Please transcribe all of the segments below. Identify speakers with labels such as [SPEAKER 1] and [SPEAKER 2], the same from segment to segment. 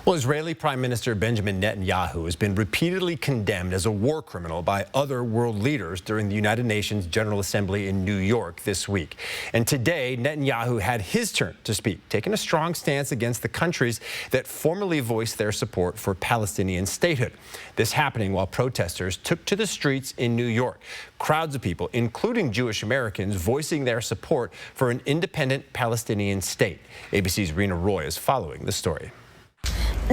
[SPEAKER 1] Well, Israeli Prime Minister Benjamin Netanyahu has been repeatedly condemned as a war criminal by other world leaders during the United Nations General Assembly in New York this week. And today, Netanyahu had his turn to speak, taking a strong stance against the countries that formally voiced their support for Palestinian statehood. This happening while protesters took to the streets in New York. Crowds of people, including Jewish Americans, voicing their support for an independent Palestinian state. ABC's Rena Roy is following the story.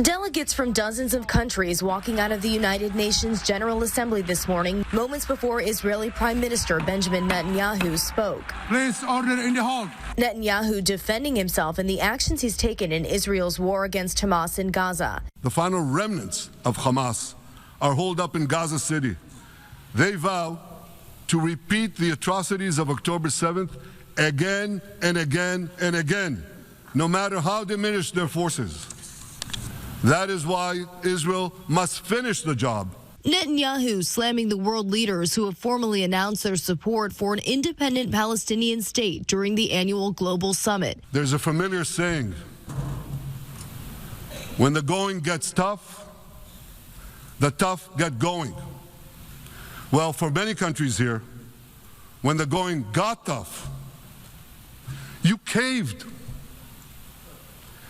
[SPEAKER 2] Delegates from dozens of countries walking out of the United Nations General Assembly this morning, moments before Israeli Prime Minister Benjamin Netanyahu spoke.
[SPEAKER 3] Place order in the hall.
[SPEAKER 2] Netanyahu defending himself and the actions he's taken in Israel's war against Hamas in Gaza.
[SPEAKER 3] The final remnants of Hamas are holed up in Gaza City. They vow to repeat the atrocities of October 7th again and again and again, no matter how diminished their forces. That is why Israel must finish the job.
[SPEAKER 2] Netanyahu slamming the world leaders who have formally announced their support for an independent Palestinian state during the annual global summit.
[SPEAKER 3] There's a familiar saying, when the going gets tough, the tough get going. Well, for many countries here, when the going got tough, you caved.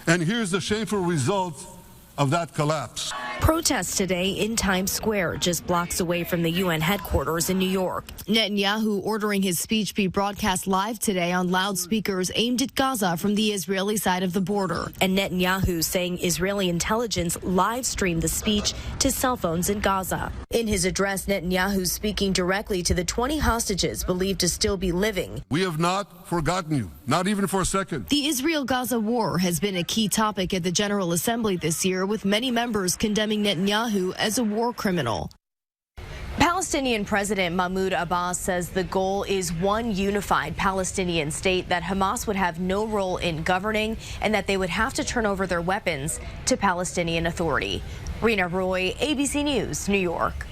[SPEAKER 3] And here's the shameful result of that collapse.
[SPEAKER 2] Protests today in Times Square, just blocks away from the UN headquarters in New York. Netanyahu ordering his speech be broadcast live today on loudspeakers aimed at Gaza from the Israeli side of the border. And Netanyahu saying Israeli intelligence live streamed the speech to cell phones in Gaza. In his address, Netanyahu speaking directly to the 20 hostages believed to still be living.
[SPEAKER 3] We have not forgotten you, not even for a second.
[SPEAKER 2] The Israel-Gaza war has been a key topic at the General Assembly this year, with many members condemning Netanyahu as a war criminal. Palestinian President Mahmoud Abbas says the goal is one unified Palestinian state that Hamas would have no role in governing and that they would have to turn over their weapons to Palestinian Authority. Rena Roy, ABC News, New York.